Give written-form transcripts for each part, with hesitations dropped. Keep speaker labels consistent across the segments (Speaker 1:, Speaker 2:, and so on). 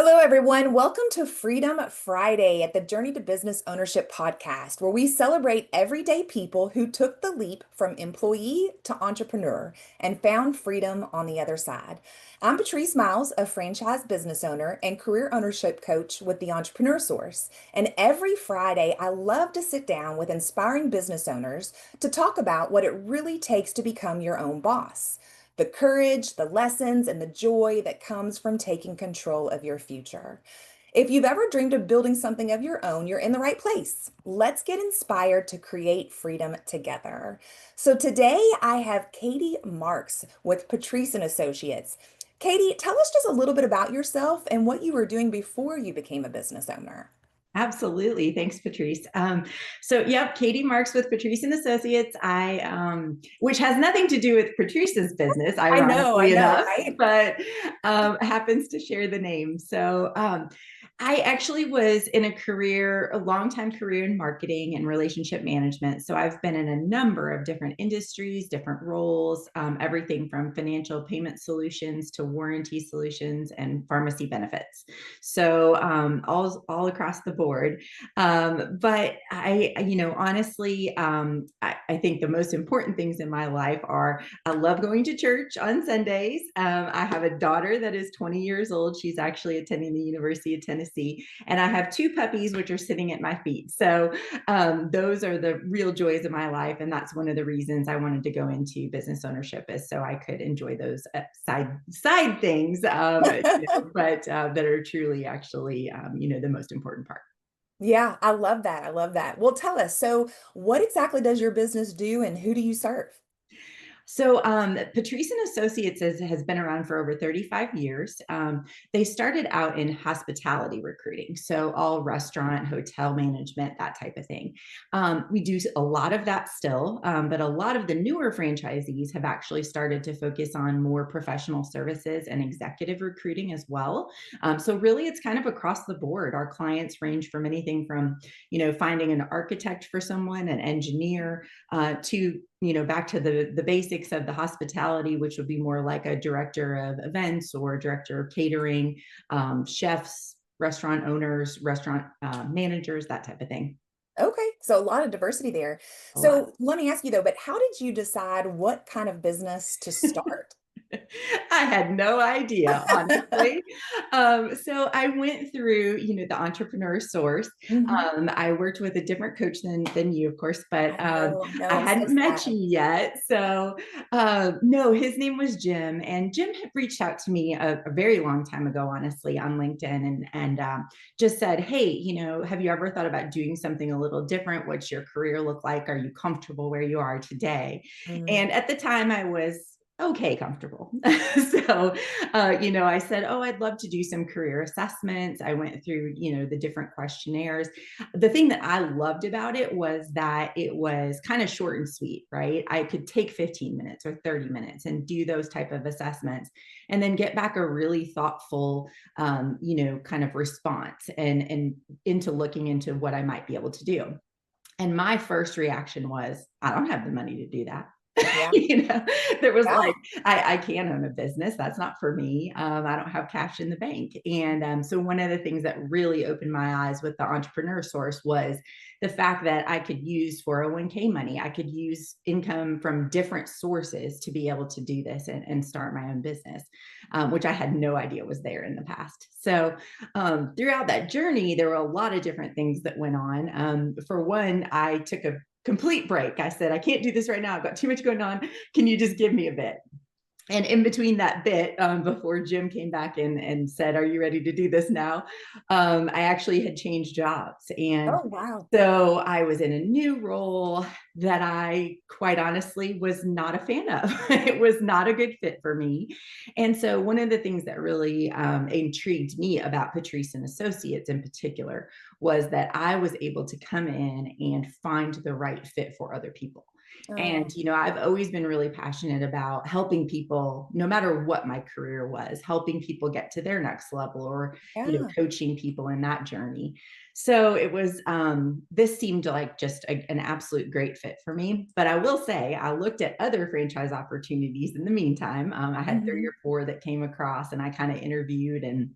Speaker 1: Hello, everyone. Welcome to Freedom Friday at the Journey to Business Ownership podcast, where we celebrate everyday people who took the leap from employee to entrepreneur and found freedom on the other side. I'm Patrice Miles, a franchise business owner and career ownership coach with the Entrepreneur Source. And every Friday, I love to sit down with inspiring business owners to talk about what it really takes to become your own boss, the courage, the lessons, and the joy that comes from taking control of your future. If you've ever dreamed of building something of your own, you're in the right place. Let's get inspired to create freedom together. So today I have Katie Marks with Patrice and Associates. Katie, tell us just a little bit about yourself and what you were doing before you became a business owner.
Speaker 2: Absolutely. Thanks, Patrice. Yep, Katie Marks with Patrice and Associates. Which has nothing to do with Patrice's business,
Speaker 1: I
Speaker 2: ironically
Speaker 1: know,
Speaker 2: enough,
Speaker 1: right?
Speaker 2: but happens to share the name. I actually was in a long time career in marketing and relationship management. So I've been in a number of different industries, different roles, everything from financial payment solutions to warranty solutions and pharmacy benefits. All across the board. Honestly, I think the most important things in my life are I love going to church on Sundays. I have a daughter that is 20 years old. She's actually attending the University of Tennessee, and I have two puppies which are sitting at my feet. Those are the real joys of my life, and that's one of the reasons I wanted to go into business ownership is so I could enjoy those side things, that are truly actually the most important part.
Speaker 1: Yeah, I love that. I love that. Well, tell us. So, what exactly does your business do and who do you serve?
Speaker 2: Patrice and Associates has been around for over 35 years. They started out in hospitality recruiting, so all restaurant, hotel management, that type of thing. We do a lot of that still, but a lot of the newer franchisees have actually started to focus on more professional services and executive recruiting as well. So really, it's kind of across the board. Our clients range from anything from, finding an architect for someone, an engineer, to back to the basics of the hospitality, which would be more like a director of events or director of catering, chefs, restaurant owners, restaurant managers, that type of thing.
Speaker 1: Okay, so a lot of diversity there.
Speaker 2: A lot.
Speaker 1: So, let me ask you though, but how did you decide what kind of business to start?
Speaker 2: I had no idea, honestly. So I went through, the entrepreneur source.
Speaker 1: Mhm.
Speaker 2: I worked with a different coach than you, of course, but
Speaker 1: I know,
Speaker 2: I
Speaker 1: I'm so
Speaker 2: hadn't met you
Speaker 1: sad.
Speaker 2: yet. No, his name was Jim, and Jim had reached out to me a very long time ago, honestly, on LinkedIn, and just said, "Hey, have you ever thought about doing something a little different? What's your career look like? Are you comfortable where you are today?"
Speaker 1: Mm.
Speaker 2: And at the time, I was okay comfortable. I said, oh, I'd love to do some career assessments. I went through, the different questionnaires. The thing that I loved about it was that it was kind of short and sweet, right? I could take 15 minutes or 30 minutes and do those type of assessments and then get back a really thoughtful, kind of response and into looking into what I might be able to do. And my first reaction was, I don't have the money to do that.
Speaker 1: Yeah,
Speaker 2: you know, there was
Speaker 1: yeah.
Speaker 2: like, I can't own a business. That's not for me. I don't have cash in the bank. So one of the things that really opened my eyes with the entrepreneur source was the fact that I could use 401k money. I could use income from different sources to be able to do this and start my own business, which I had no idea was there in the past. Throughout that journey, there were a lot of different things that went on. For one, I took a complete break. I said, I can't do this right now. I've got too much going on. Can you just give me a bit? And in between that bit, before Jim came back in and said, are you ready to do this now? I actually had changed jobs. And
Speaker 1: Oh, wow.
Speaker 2: so I was in a new role that I quite honestly was not a fan of. It was not a good fit for me. And so one of the things that really intrigued me about Patrice and Associates in particular was that I was able to come in and find the right fit for other people. And,
Speaker 1: Oh,
Speaker 2: I've always been really passionate about helping people, no matter what my career was, helping people get to their next level or,
Speaker 1: yeah.
Speaker 2: coaching people in that journey. So it was, this seemed like just an absolute great fit for me. But I will say, I looked at other franchise opportunities in the meantime. I had three
Speaker 1: Mhm.
Speaker 2: or four that came across and I kind of interviewed and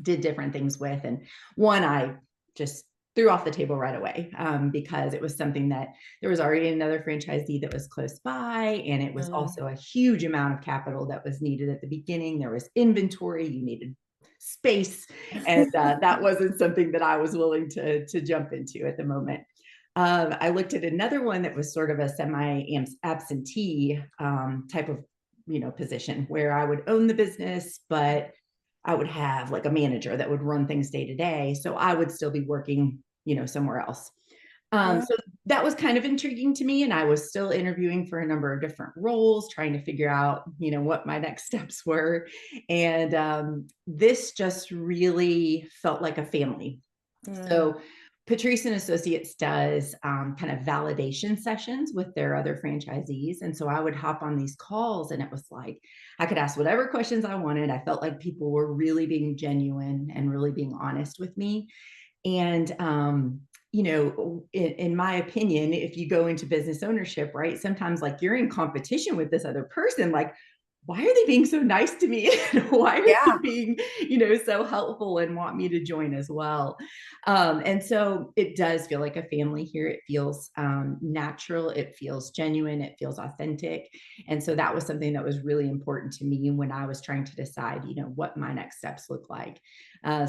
Speaker 2: did different things with. And one I just threw off the table right away, because it was something that there was already another franchisee that was close by. And it was
Speaker 1: Mm.
Speaker 2: also a huge amount of capital that was needed at the beginning. There was inventory, you needed space. And that wasn't something that I was willing to jump into at the moment. I looked at another one that was sort of a semi absentee type of position where I would own the business, but I would have like a manager that would run things day to day. So I would still be working, somewhere else.
Speaker 1: Yeah.
Speaker 2: So that was kind of intriguing to me. And I was still interviewing for a number of different roles, trying to figure out, what my next steps were. And this just really felt like a family.
Speaker 1: Mm.
Speaker 2: So Patrice and Associates does kind of validation sessions with their other franchisees. And so I would hop on these calls and it was like, I could ask whatever questions I wanted. I felt like people were really being genuine and really being honest with me. And, in my opinion, if you go into business ownership, right, sometimes like you're in competition with this other person, like, why are they being so nice to me? And why are they
Speaker 1: Yeah.
Speaker 2: being, so helpful and want me to join as well? And so it does feel like a family here. It feels natural. It feels genuine. It feels authentic. And so that was something that was really important to me when I was trying to decide, what my next steps look like.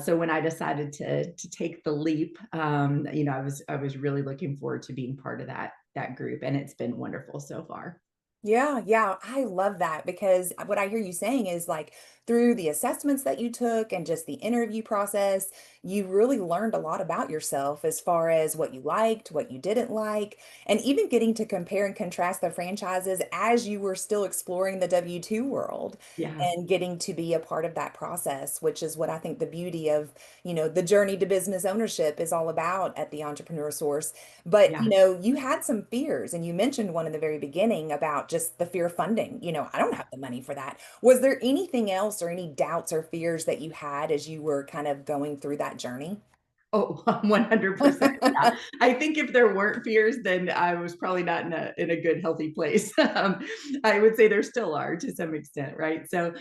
Speaker 2: So when I decided to take the leap, I was really looking forward to being part of that group, and it's been wonderful so far.
Speaker 1: Yeah, yeah, I love that because what I hear you saying is like through the assessments that you took and just the interview process, you really learned a lot about yourself as far as what you liked, what you didn't like, and even getting to compare and contrast the franchises as you were still exploring the W-2 world
Speaker 2: Yeah,
Speaker 1: and getting to be a part of that process, which is what I think the beauty of, the journey to business ownership is all about at the Entrepreneur Source. But,
Speaker 2: yeah.
Speaker 1: you had some fears, and you mentioned one in the very beginning about just the fear of funding. I don't have the money for that. Was there anything else or any doubts or fears that you had as you were kind of going through that journey?
Speaker 2: Oh, 100%. Yeah. I think if there weren't fears, then I was probably not in a good, healthy place. I would say there still are to some extent, right? So,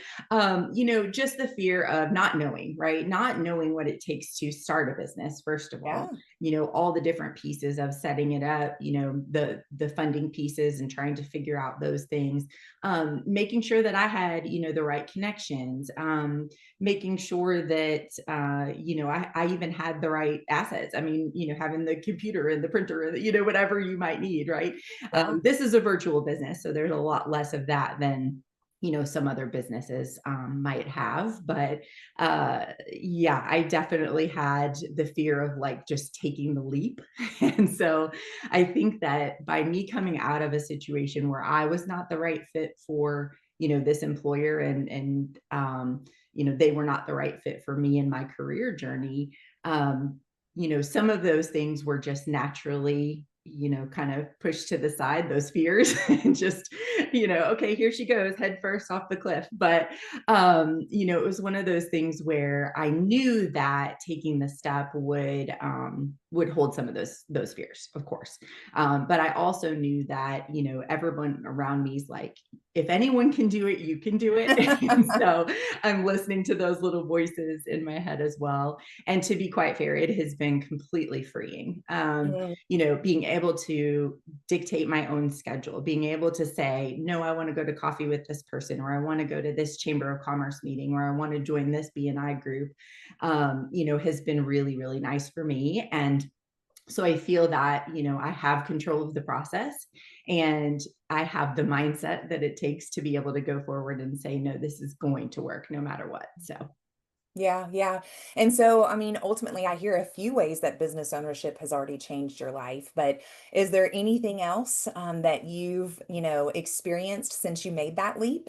Speaker 2: just the fear of not knowing, right? Not knowing what it takes to start a business, first of all,
Speaker 1: Yeah,
Speaker 2: all the different pieces of setting it up, the funding pieces and trying to figure out those things. Making sure that I had, the right connections, making sure that I even had the right assets. I mean, having the computer and the printer and whatever you might need, right?
Speaker 1: yeah,
Speaker 2: This is a virtual business, so there's a lot less of that than some other businesses might have. But yeah, I definitely had the fear of like just taking the leap. And so I think that by me coming out of a situation where I was not the right fit for this employer, and they were not the right fit for me in my career journey. Some of those things were just naturally, kind of pushed to the side, those fears, and just, okay, here she goes, head first off the cliff. But, it was one of those things where I knew that taking the step would hold some of those fears, of course. But I also knew that, everyone around me is like, if anyone can do it, you can do it. And so I'm listening to those little voices in my head as well. And to be quite fair, it has been completely freeing.
Speaker 1: Mm.
Speaker 2: Being able to dictate my own schedule, being able to say, no, I want to go to coffee with this person, or I want to go to this Chamber of Commerce meeting, or I want to join this BNI group, has been really, really nice for me. And so I feel that, I have control of the process, and I have the mindset that it takes to be able to go forward and say, no, this is going to work no matter what. So
Speaker 1: Yeah, yeah. And so, I mean, ultimately, I hear a few ways that business ownership has already changed your life, but is there anything else that you've, experienced since you made that leap?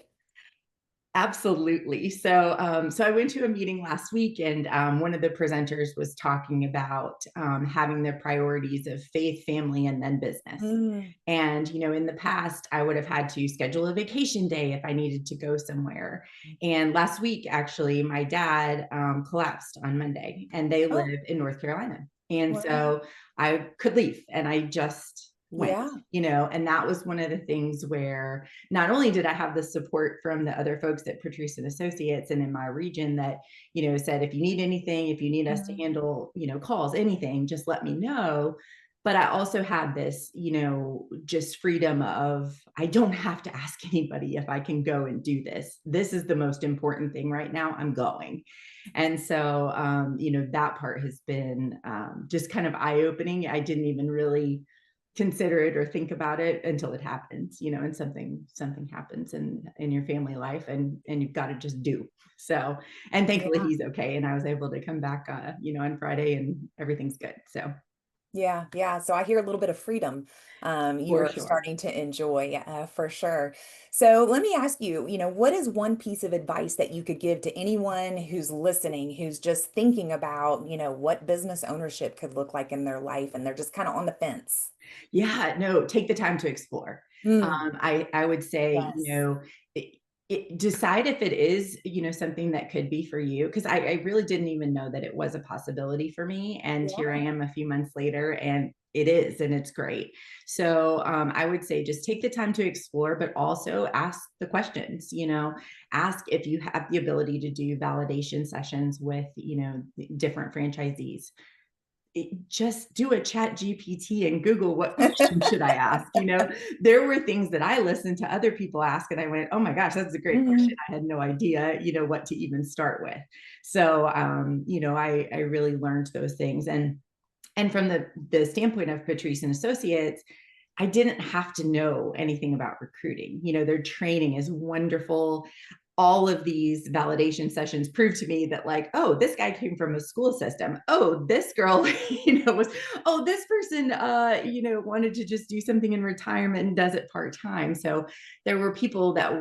Speaker 2: absolutely. So I went to a meeting last week, and one of the presenters was talking about having the priorities of faith, family, and then business.
Speaker 1: Mm.
Speaker 2: And in the past, I would have had to schedule a vacation day if I needed to go somewhere. And last week, actually, my dad collapsed on Monday, and they
Speaker 1: Oh,
Speaker 2: live in North Carolina, and
Speaker 1: wow.
Speaker 2: so I could leave, and I just went,
Speaker 1: Yeah.
Speaker 2: and that was one of the things where not only did I have the support from the other folks at Patrice and Associates and in my region that, said, if you need anything, if you need us to
Speaker 1: Mhm.
Speaker 2: handle, calls, anything, just let me know. But I also had this, just freedom of, I don't have to ask anybody if I can go and do this. This is the most important thing right now. I'm going. And so, that part has been just kind of eye opening. I didn't even really consider it or think about it until it happens, and something happens in your family life, and you've got to just do. So, and thankfully
Speaker 1: Yeah.
Speaker 2: he's okay. And I was able to come back, on Friday, and everything's good. So
Speaker 1: Yeah, yeah. So I hear a little bit of freedom
Speaker 2: for
Speaker 1: you're
Speaker 2: sure.
Speaker 1: starting to enjoy for sure. So let me ask you, what is one piece of advice that you could give to anyone who's listening, who's just thinking about, what business ownership could look like in their life and they're just kind of on the fence?
Speaker 2: Yeah, no, take the time to explore.
Speaker 1: Mm,
Speaker 2: I would say,
Speaker 1: yes.
Speaker 2: it, decide if it is, something that could be for you. Because I really didn't even know that it was a possibility for me. And here I
Speaker 1: Yeah.
Speaker 2: am a few months later, and it is, and it's great. So I would say just take the time to explore, but also ask the questions. Ask if you have the ability to do validation sessions with, different franchisees. Just do a chat GPT and Google, what question should I ask? There were things that I listened to other people ask, and I went, oh my gosh, that's a great question.
Speaker 1: Mhm.
Speaker 2: I had no idea, what to even start with. So, I really learned those things. And from the standpoint of Patrice and Associates, I didn't have to know anything about recruiting. Their training is wonderful. All of these validation sessions prove to me that, like, oh, this guy came from a school system. Oh, this girl, was, oh, this person, wanted to just do something in retirement and does it part time. So there were people that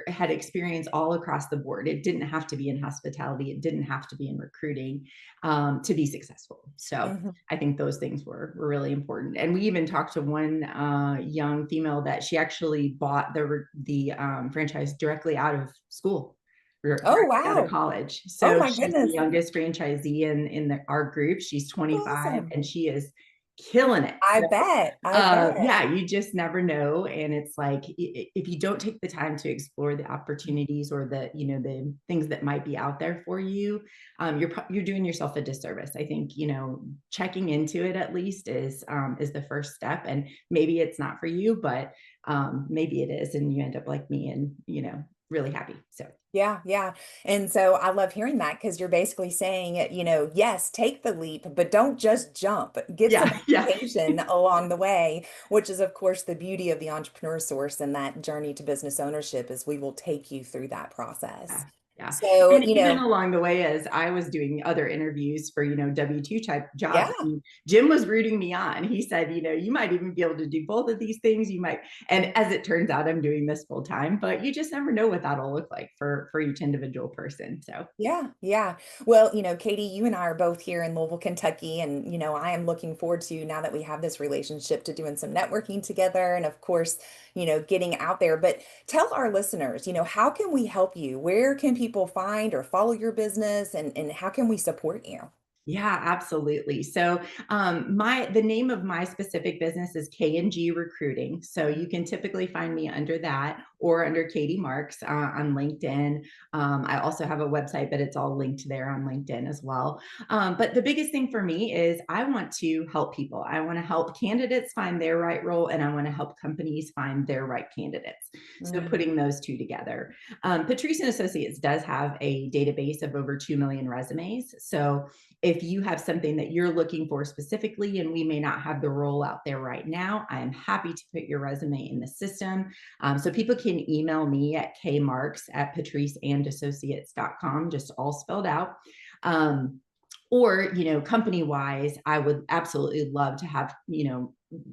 Speaker 2: had experience all across the board. It didn't have to be in hospitality. It didn't have to be in recruiting to be successful. So
Speaker 1: Mhm.
Speaker 2: I think those things were really important. And we even talked to one young female that she actually bought the franchise directly out of school,
Speaker 1: Oh,
Speaker 2: directly out of
Speaker 1: wow.
Speaker 2: college.
Speaker 1: Oh,
Speaker 2: So
Speaker 1: my
Speaker 2: she's the
Speaker 1: goodness.
Speaker 2: youngest franchisee in our group. She's 25,
Speaker 1: Awesome.
Speaker 2: and she is killing it.
Speaker 1: I bet. I bet.
Speaker 2: Yeah, you just never know. And it's like, if you don't take the time to explore the opportunities or the things that might be out there for you, you're doing yourself a disservice. I think, checking into it at least is the first step. And maybe it's not for you, but maybe it is. And you end up like me and, really happy. So
Speaker 1: Yeah, yeah. And so I love hearing that because you're basically saying, yes, take the leap, but don't just jump. Get some
Speaker 2: yeah, yeah.
Speaker 1: education along the way, which is, of course, the beauty of the entrepreneur source and that journey to business ownership is we will take you through that process.
Speaker 2: Yeah, yeah.
Speaker 1: So,
Speaker 2: And even along the way, as I was doing other interviews for, W-2 type jobs,
Speaker 1: yeah.
Speaker 2: I mean, Jim was rooting me on. He said, you might even be able to do both of these things. You might, and as it turns out, I'm doing this full time, but you just never know what that'll look like for each individual person. So
Speaker 1: Yeah, yeah. Well, Katie, you and I are both here in Louisville, Kentucky, and I am looking forward to now that we have this relationship to doing some networking together and of course, getting out there. But tell our listeners, how can we help you? Where can people find or follow your business and how can we support you?
Speaker 2: yeah, absolutely. So, the name of my specific business is K&G Recruiting. So you can typically find me under that or under Katie Marks on LinkedIn. I also have a website, but it's all linked there on LinkedIn as well. But the biggest thing for me is I want to help people. I want to help candidates find their right role, and I want to help companies find their right candidates. So
Speaker 1: Mm,
Speaker 2: putting those two together. Patrice and Associates does have a database of over 2 million resumes. So if you have something that you're looking for specifically, and we may not have the role out there right now, I am happy to put your resume in the system. So people can email me at kmarks@patriceandassociates.com, just all spelled out. Um, or, company wise, I would absolutely love to have,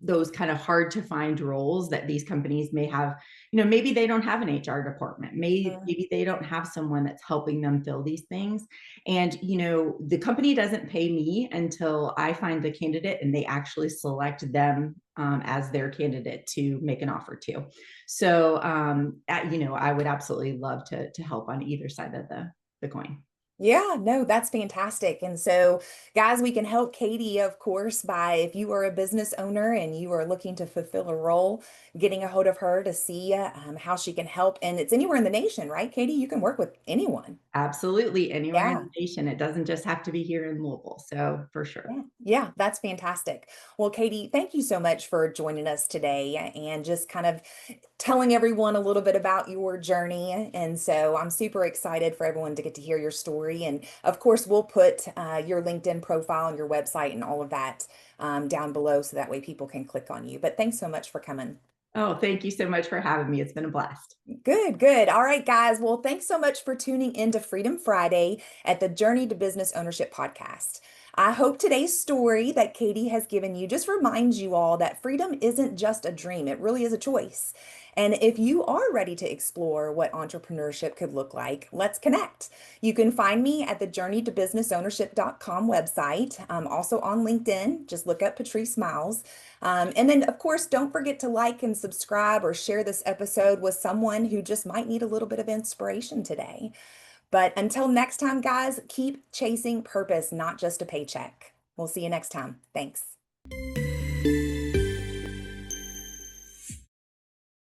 Speaker 2: those kind of hard to find roles that these companies may have. Maybe they don't have an HR department.
Speaker 1: mm,
Speaker 2: Maybe they don't have someone that's helping them fill these things. And, the company doesn't pay me until I find the candidate and they actually select them as their candidate to make an offer to. So, I would absolutely love to help on either side of the coin.
Speaker 1: Yeah, no, that's fantastic. And so, guys, we can help Katie, of course, by if you are a business owner and you are looking to fulfill a role, getting a hold of her to see how she can help. And it's anywhere in the nation, right, Katie? You can work with anyone.
Speaker 2: Absolutely, anywhere in
Speaker 1: Yeah.
Speaker 2: the nation. It doesn't just have to be here in Louisville. So for sure.
Speaker 1: Yeah, yeah, that's fantastic. Well, Katie, thank you so much for joining us today and just kind of telling everyone a little bit about your journey. And so I'm super excited for everyone to get to hear your story. And of course, we'll put your LinkedIn profile and your website and all of that down below so that way people can click on you. But thanks so much for coming.
Speaker 2: Oh, thank you so much for having me. It's been a blast.
Speaker 1: Good, good. All right, guys. Well, thanks so much for tuning in to Freedom Friday at the Journey to Business Ownership podcast. I hope today's story that Katie has given you just reminds you all that freedom isn't just a dream, it really is a choice. And if you are ready to explore what entrepreneurship could look like, let's connect. You can find me at the journeytobusinessownership.com website, also on LinkedIn. Just look up Patrice Miles. And then, of course, don't forget to like and subscribe or share this episode with someone who just might need a little bit of inspiration today. But until next time, guys, keep chasing purpose, not just a paycheck. We'll see you next time. Thanks.